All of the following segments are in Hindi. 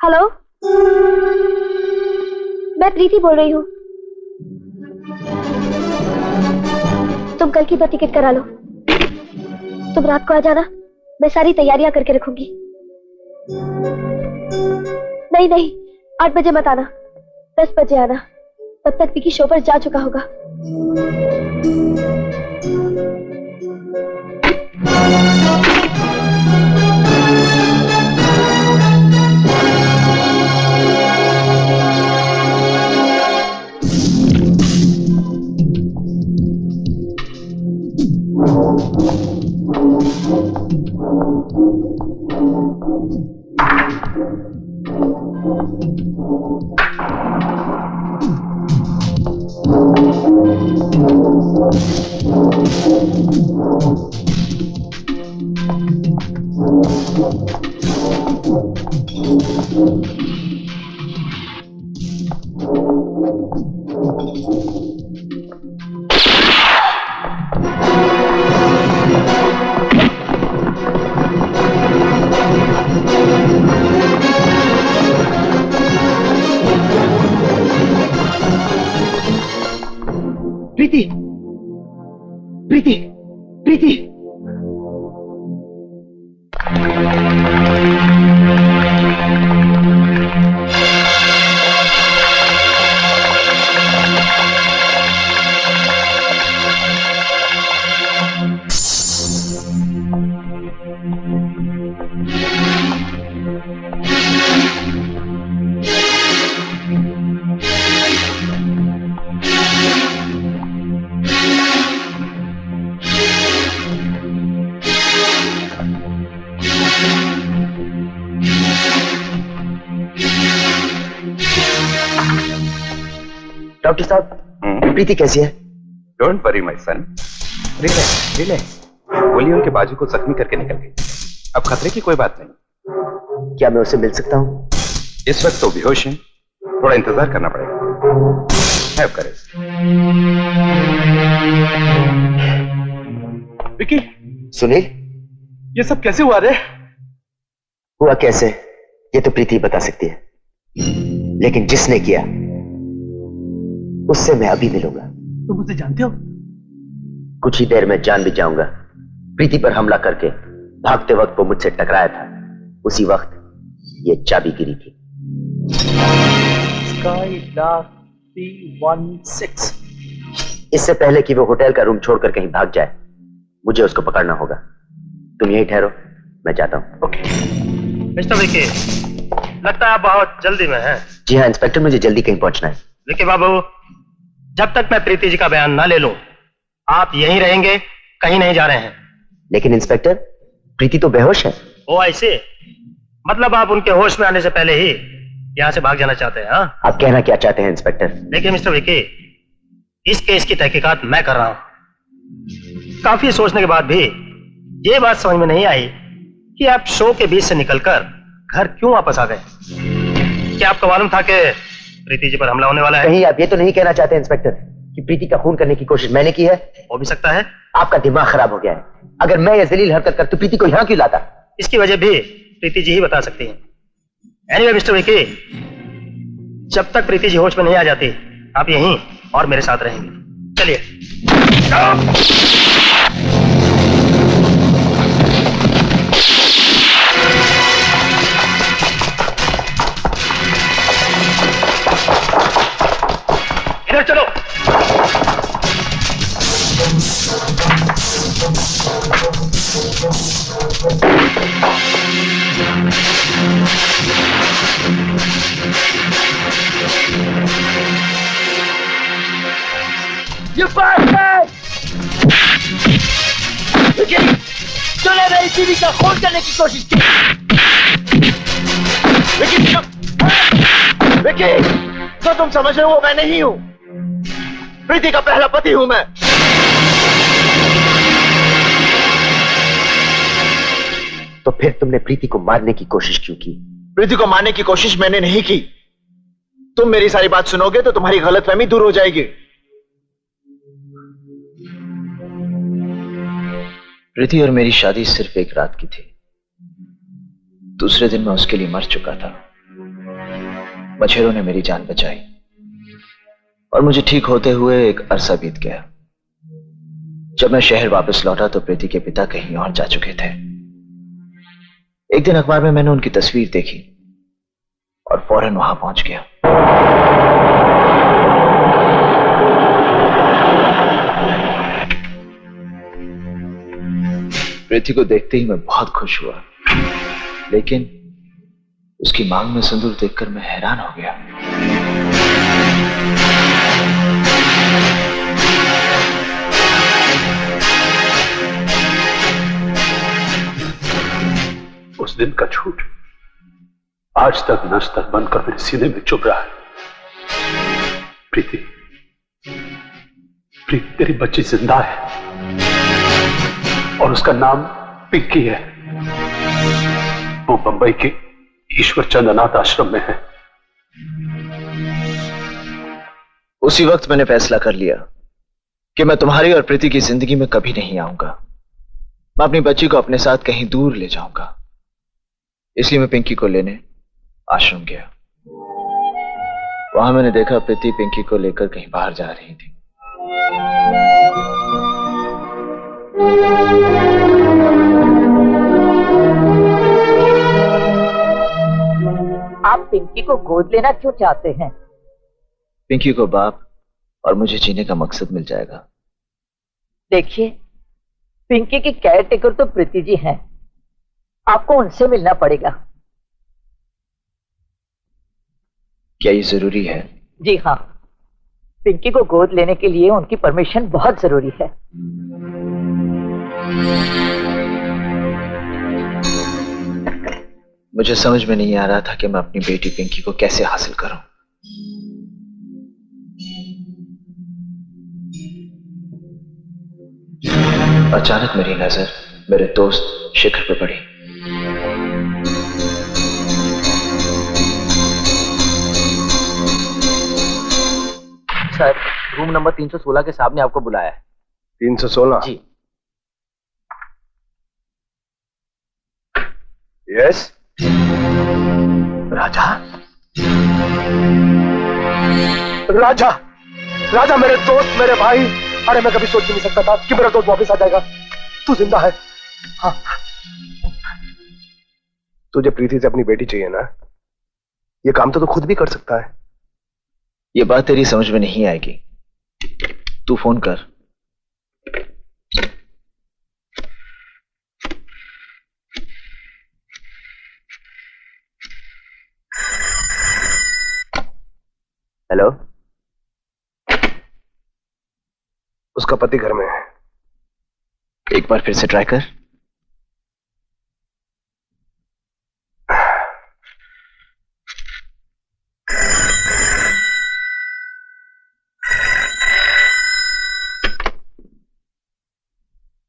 हेलो, मैं प्रीति बोल रही हूँ। तुम कल की तो टिकट करा लो। तुम रात को आ जाना, मैं सारी तैयारियां करके रखूंगी। नहीं नहीं, 8 बजे मत आना, 10 बजे आना। तब तक विकी शो पर जा चुका होगा। डॉक्टर साहब, प्रीति कैसी है? Don't worry my son, relax relax. गोली उनके बाजू को जख्मी करके निकल गई, अब खतरे की कोई बात नहीं। क्या मैं उसे मिल सकता हूँ? इस वक्त तो बेहोश हैं, थोड़ा इंतजार करना पड़ेगा। Have courage. विकी, सुनील, ये सब कैसे हुआ रे? हुआ कैसे ये तो प्रीति बता सकती है, लेकिन जिसने किया उससे मैं अभी मिलूंगा। तुम उसे जानते हो? कुछ ही देर में जान भी जाऊंगा। प्रीति पर हमला करके भागते वक्त वो मुझसे टकराया था, उसी वक्त ये चाबी गिरी थी। स्काईलार्क 316। इससे पहले कि वो होटल का रूम छोड़कर कहीं भाग जाए, मुझे उसको पकड़ना होगा। तुम यहीं ठहरो, मैं जाता हूं। ओके। मिस्टर विकी, लगता है आप बहुत जल्दी में हैं। जी हाँ इंस्पेक्टर, मुझे जल्दी कहीं पहुंचना है। विकी बाबू, जब तक मैं प्रीति जी का बयान ना ले लूं, आप यहीं रहेंगे, कहीं नहीं जा रहे हैं। लेकिन इंस्पेक्टर, प्रीति तो बेहोश है। ओ ऐसे? मतलब आप उनके होश में आने से पहले ही यहाँ से भाग जाना चाहते हैं? हाँ, आप कहना क्या चाहते हैं इंस्पेक्टर? देखिए मिस्टर विकी, इस केस की तहकीकात मैं कर रहा हूँ। काफी सोचने के बाद भी ये बात समझ में नहीं आई कि आप शो के बीच से निकलकर घर क्यों वापस आ गए। क्या आपको मालूम था कि प्रीति जी पर हमला होने वाला है? कहीं आप ये तो नहीं कहना चाहते इंस्पेक्टर कि प्रीति का खून करने की कोशिश मैंने की है? हो भी सकता है। आपका दिमाग खराब हो गया है। अगर मैं ये जलील हरकत कर तो प्रीति को यहाँ क्यों लाता? इसकी वजह भी प्रीति जी ही बता सकती हैं। एनीवे मिस्टर विकी, जब तक प्रीति जी होश में नहीं आ जाती, आप यहीं और मेरे साथ रहेंगे। चलिए। इधर चलो। ये bastard! विकी, तूने मेरी बीवी का खून करने की कोशिश की। विकी, तो तुम समझ रहे हो मैं नहीं हूं। प्रीति का पहला पति हूं मैं। तो फिर तुमने प्रीति को मारने की कोशिश क्यों की? प्रीति को मारने की कोशिश मैंने नहीं की। तुम मेरी सारी बात सुनोगे तो तुम्हारी गलतफहमी दूर हो जाएगी। प्रीति और मेरी शादी सिर्फ एक रात की थी। दूसरे दिन मैं उसके लिए मर चुका था। मच्छरों ने मेरी जान बचाई और मुझे ठीक होते हुए एक अरसा बीत गया। जब मैं शहर वापस लौटा तो प्रीति के पिता कहीं और जा चुके थे। एक दिन अखबार में मैंने उनकी तस्वीर देखी और फौरन वहां पहुंच गया। प्रीति को देखते ही मैं बहुत खुश हुआ, लेकिन उसकी मांग में सिंदूर देखकर मैं हैरान हो गया। उस दिन का झूठ आज तक नस्तर बनकर मेरे सीने में चुभ रहा है। प्रीति, प्रीति तेरी बच्ची जिंदा है और उसका नाम पिंकी है। वो बंबई के ईश्वर चंद अनाथ आश्रम में है। उसी वक्त मैंने फैसला कर लिया कि मैं तुम्हारी और प्रीति की जिंदगी में कभी नहीं आऊंगा। मैं अपनी बच्ची को अपने साथ कहीं दूर ले जाऊंगा। इसलिए मैं पिंकी को लेने आश्रम गया। वहां मैंने देखा प्रीति पिंकी को लेकर कहीं बाहर जा रही थी। आप पिंकी को गोद लेना क्यों चाहते हैं? पिंकी को बाप और मुझे जीने का मकसद मिल जाएगा। देखिए, पिंकी की केयर टेकर तो प्रीति जी हैं। आपको उनसे मिलना पड़ेगा। क्या ये जरूरी है? जी हाँ, पिंकी को गोद लेने के लिए उनकी परमिशन बहुत जरूरी है। मुझे समझ में नहीं आ रहा था कि मैं अपनी बेटी पिंकी को कैसे हासिल करूं। अचानक मेरी नजर मेरे दोस्त शिखर पर पड़ी। सर, रूम नंबर 316 के साहब ने आपको बुलाया है। 316? जी। यस। राजा, राजा, राजा मेरे दोस्त, मेरे भाई। अरे मैं कभी सोच भी नहीं सकता था कि मेरा दोस्त वापस आ जाएगा। तू जिंदा है। हाँ। तुझे प्रीति से अपनी बेटी चाहिए ना? ये काम तो तू खुद भी कर सकता है। ये बात तेरी समझ में नहीं आएगी। तू फोन कर। हेलो। उसका पति घर में है। एक बार फिर से ट्राई कर।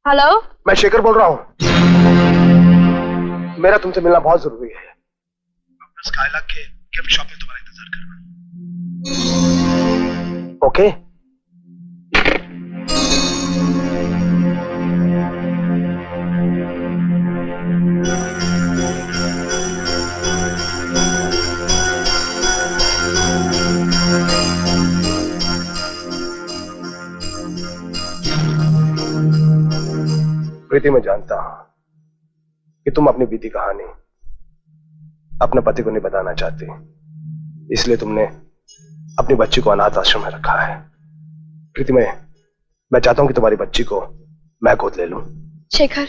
हेलो, मैं शेखर बोल रहा हूं। मेरा तुमसे मिलना बहुत जरूरी है। स्काईलार्क के गिफ्ट शॉप में तुम्हारा इंतजार कर रहा हूं। ओके? प्रीति, मैं जानता हूं कि तुम अपनी बीती कहानी अपने पति को नहीं बताना चाहती, इसलिए तुमने अपनी बच्ची को अनाथ आश्रम में रखा है। प्रीति, मैं चाहता हूं कि तुम्हारी बच्ची को मैं गोद ले लूं। शेखर,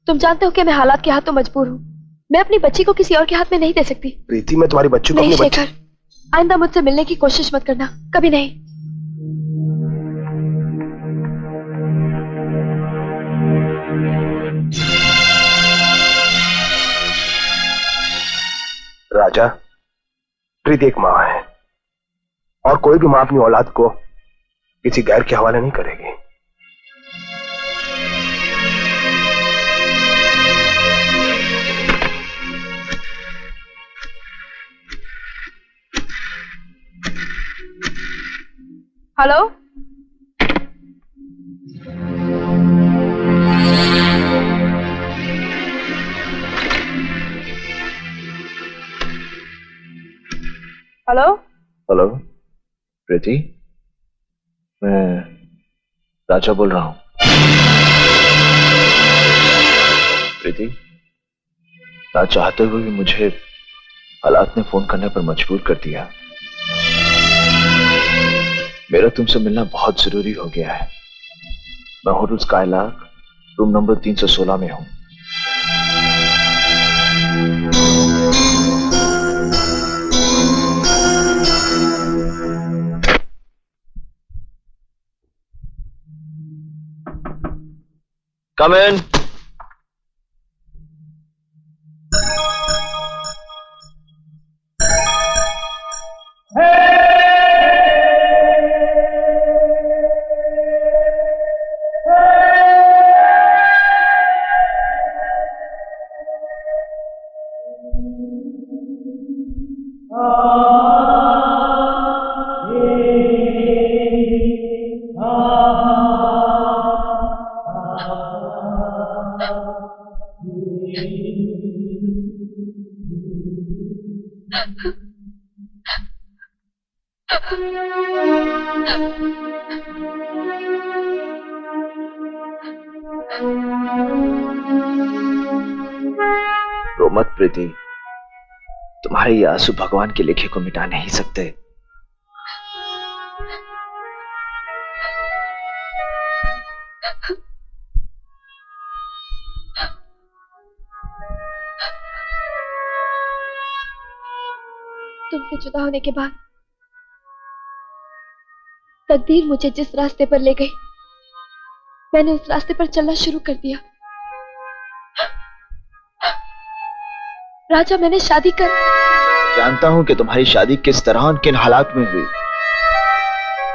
तुम जानते हो कि मैं हालात के हाथों मजबूर हूँ। मैं अपनी बच्ची को किसी और के हाथ में नहीं दे सकती। प्रीति, मैं तुम्हारी बच्ची को नहीं अपनी शेखर, आइंदा मुझसे मिलने की कोशिश मत करना, कभी नहीं। राजा, प्रीति एक मां है और कोई भी मां अपनी औलाद को किसी गैर के हवाले नहीं करेगी। हेलो, हेलो हेलो प्रीति, मैं राजा बोल रहा हूं। प्रीति, ना चाहते हुए भी मुझे हालात ने फोन करने पर मजबूर कर दिया। मेरा तुमसे मिलना बहुत जरूरी हो गया है। मैं होटल स्काईलार्क रूम नंबर 316 में हूं। कम इन। रो मत प्रीति, तुम्हारे ये आंसू भगवान के लिखे को मिटा नहीं सकते। तुमसे जुदा होने के बाद तकदीर मुझे जिस रास्ते पर ले गई, मैंने उस रास्ते पर चलना शुरू कर दिया। राजा, मैंने शादी कर। जानता हूं कि तुम्हारी शादी किस तरह और किन हालात में हुई।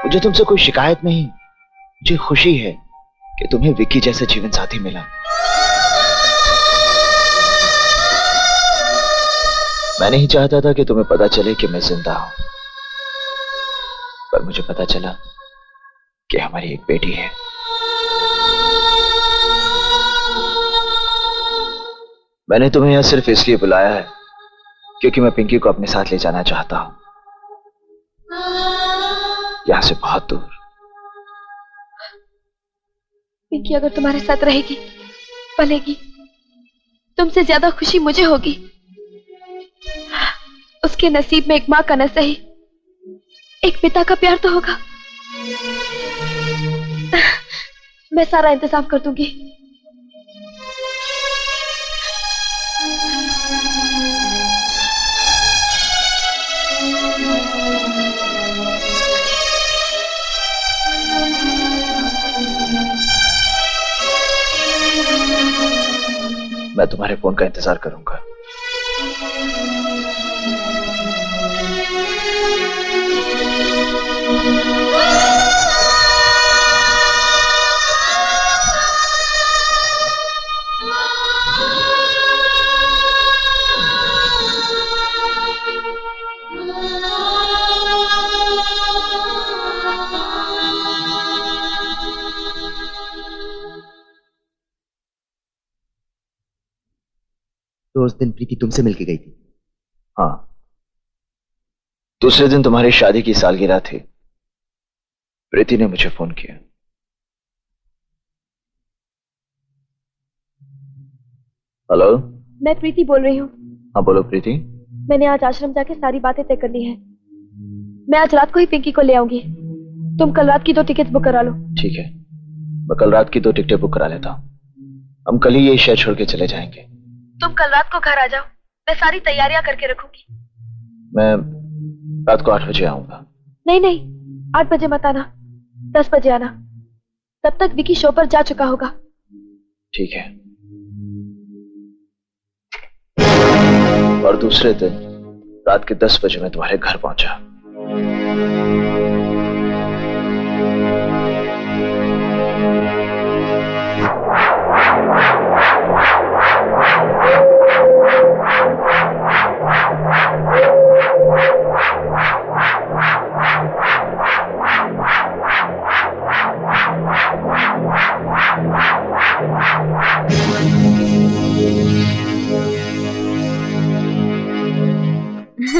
मुझे तुमसे कोई शिकायत नहीं, मुझे खुशी है कि तुम्हें विक्की जैसा जीवन साथी मिला। मैं नहीं चाहता था कि तुम्हें पता चले कि मैं जिंदा हूं, पर मुझे पता चला कि हमारी एक बेटी है। मैंने तुम्हें यहां सिर्फ इसलिए बुलाया है क्योंकि मैं पिंकी को अपने साथ ले जाना चाहता हूं, यहां से बहुत दूर। पिंकी अगर तुम्हारे साथ रहेगी, पलेगी, तुमसे ज्यादा खुशी मुझे होगी। उसके नसीब में एक मां का न सही, एक पिता का प्यार तो होगा। मैं सारा इंतजाम कर दूंगी। मैं तुम्हारे फोन का इंतजार करूंगा। तो उस दिन प्रीति तुमसे मिलके गई थी? हाँ, दूसरे दिन तुम्हारी शादी की सालगिरह थी। प्रीति ने मुझे फोन किया। हेलो, मैं प्रीति बोल रही हूँ। हाँ बोलो प्रीति। मैंने आज आश्रम जाके सारी बातें तय कर ली हैं। मैं आज रात को ही पिंकी को ले आऊंगी। तुम कल रात की 2 टिकट बुक करा लो। ठीक है, मैं कल रात की 2 टिकटें बुक करा लेता हूँ। हम कल ही ये शहर छोड़ के चले जाएंगे। तुम कल रात को घर आ जाओ, मैं सारी तैयारियां करके रखूंगी। मैं रात को 8 बजे आऊंगा। नहीं नहीं, 8 बजे मत आना, 10 बजे आना। तब तक विकी शो पर जा चुका होगा। ठीक है। और दूसरे दिन रात के 10 बजे मैं तुम्हारे घर पहुंचा।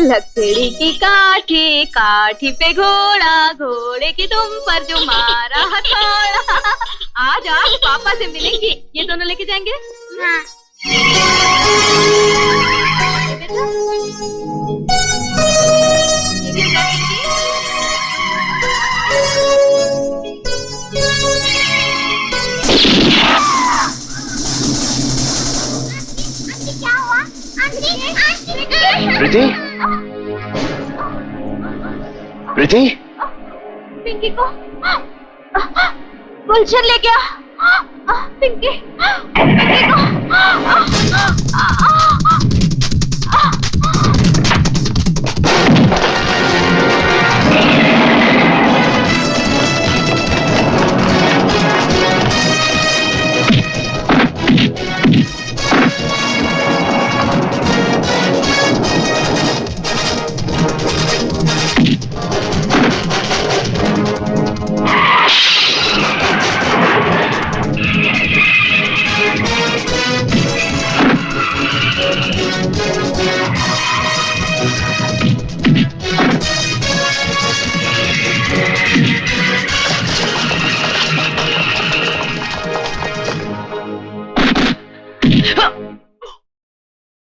लकड़ी की काठी, काठी पे घोड़ा, घोड़े की दुम पर जो मारा हथौड़ा। आज आज पापा से मिलेंगी, ये दोनों लेके जाएंगे। हाँ। प्रीति, प्रीति, पिंकी को गुलशन ले गया। पिंकी, पिंकी को